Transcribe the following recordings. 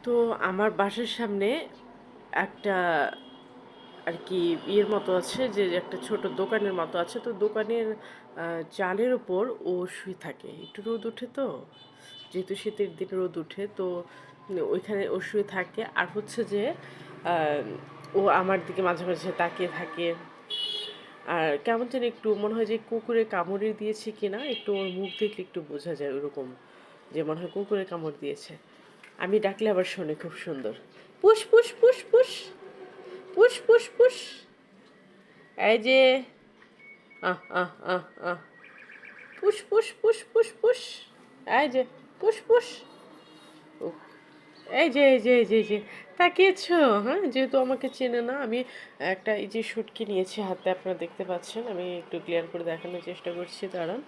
তো আমার বাসার সামনে একটা আর কি ইয়ের মতো আছে, যে একটা ছোট দোকানের মতো আছে। তো দোকানের চালের ওপর ও শুয়ে থাকে। একটু রোদ উঠে তো, যেহেতু শীতের দিনে রোদ উঠে, তো ওইখানে ও শুয়ে থাকে। আর হচ্ছে যে আহ, ও আমার দিকে মাঝে মাঝে তাকিয়ে থাকে। আর কেমন যেন একটু মনে হয় যে কুকুরে কামড়ে দিয়েছে কিনা, একটু ওর মুখ দেখলে একটু বোঝা যায় ওরকম, যে মনে হয় কুকুরে কামড় দিয়েছে। আমি ডাকলে আবার শোনে খুব সুন্দর। Push push push push push push push. এই যে ah ah ah ah push push push push push. এই যে পুশ পুশ। উফ, এই যে তাকিয়েছো? হ্যাঁ, যেহেতু আমাকে চেনে না, আমি একটা এই যে শুটকি নিয়েছি হাতে, আপনারা দেখতে পাচ্ছেন। আমি একটু ক্লিয়ার করে দেখানোর চেষ্টা করছি, দাঁড়ান।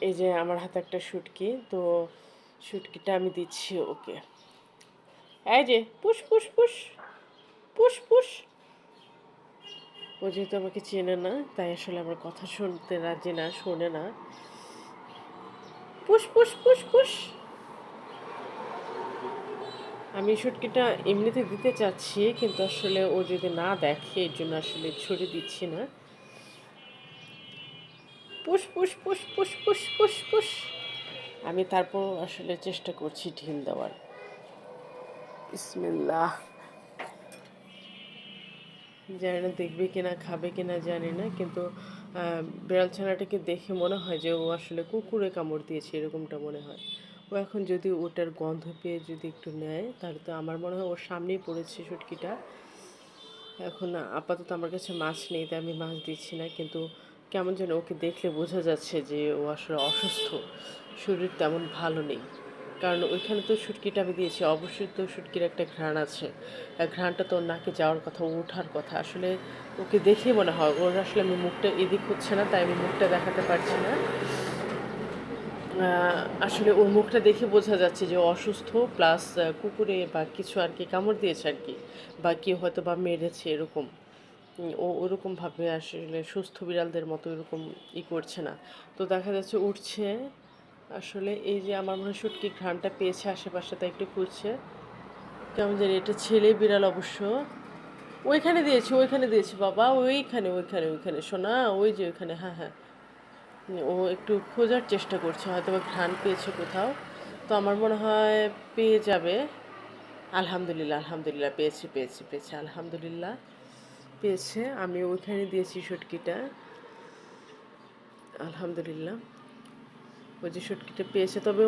এই যে আমার হাতে একটা শুটকি, তো শুটকিটা আমি দিচ্ছি ওকে। এই যে push push push push push. ও যেহেতু আমাকে চেনে না, তাই আসলে আমার কথা শুনতে রাজি না, শোনে না। Push push push push. আমি শুটকিটা এমনিতে দিতে চাচ্ছি, কিন্তু আসলে ও যদি না দেখে, এর জন্য আসলে ছড়িয়ে দিচ্ছি না। Push push push push push push push. আমি তারপর আসলে চেষ্টা করছি ঢিল দেওয়ার। বিসমিল্লাহ। জানি না দেখবে কিনা, খাবে কিনা জানি না, কিন্তু বিড়াল ছানাটাকে দেখে মনে হয় যে ও আসলে কুকুরে কামড় দিয়েছে, এরকমটা মনে হয়। ও এখন যদি ওটার গন্ধ পেয়ে যদি একটু নেয়, তাহলে তো আমার মনে হয় ওর সামনেই পড়েছে শুটকিটা। এখন আপাতত আমার কাছে মাছ নেই, তাই আমি মাছ দিচ্ছি না, কিন্তু কেমন যেন ওকে দেখলে বোঝা যাচ্ছে যে ও আসলে অসুস্থ, শরীর তেমন ভালো নেই। কারণ ওইখানে তো শুটকিটা আমি দিয়েছি, অবশ্যই তো শুটকির একটা ঘ্রাণ আছে। আর ঘ্রাণটা তো ওর নাকে যাওয়ার কথা, ওঠার কথা। আসলে ওকে দেখেই মনে হয় ওর আসলে আমি মুখটা এদিক হচ্ছে না, তাই আমি মুখটা দেখাতে পারছি না। আসলে ওর মুখটা দেখে বোঝা যাচ্ছে যে ও অসুস্থ, প্লাস কুকুরে বা কিছু আর কি কামড় দিয়েছে আর কি, বা কেউ হয়তো বা মেরেছে এরকম। ও ওরকমভাবে আসলে সুস্থ বিড়ালদের মতো এরকম করছে না। তো দেখা যাচ্ছে উঠছে। আসলে এই যে আমার মনে হয় শুটকি ঘ্রাণটা পেয়েছে আশেপাশে, তাই একটু খুঁজছে। কেমন জানি এটা ছেলে বিড়াল অবশ্য। ওইখানে দিয়েছি বাবা, ওইখানে শোনা, ওই যে ওইখানে, হ্যাঁ হ্যাঁ। ও একটু খোঁজার চেষ্টা করছে, হয়তো বা ঘ্রাণ পেয়েছে কোথাও। তো আমার মনে হয় পেয়ে যাবে। আলহামদুলিল্লাহ আলহামদুলিল্লাহ, পেয়েছে আলহামদুলিল্লাহ, পেয়েছে। আমি ওইখানে দিয়েছি শুটকিটা। আলহামদুলিল্লাহ, ওই যে শুটকিটা পেয়েছে, তবে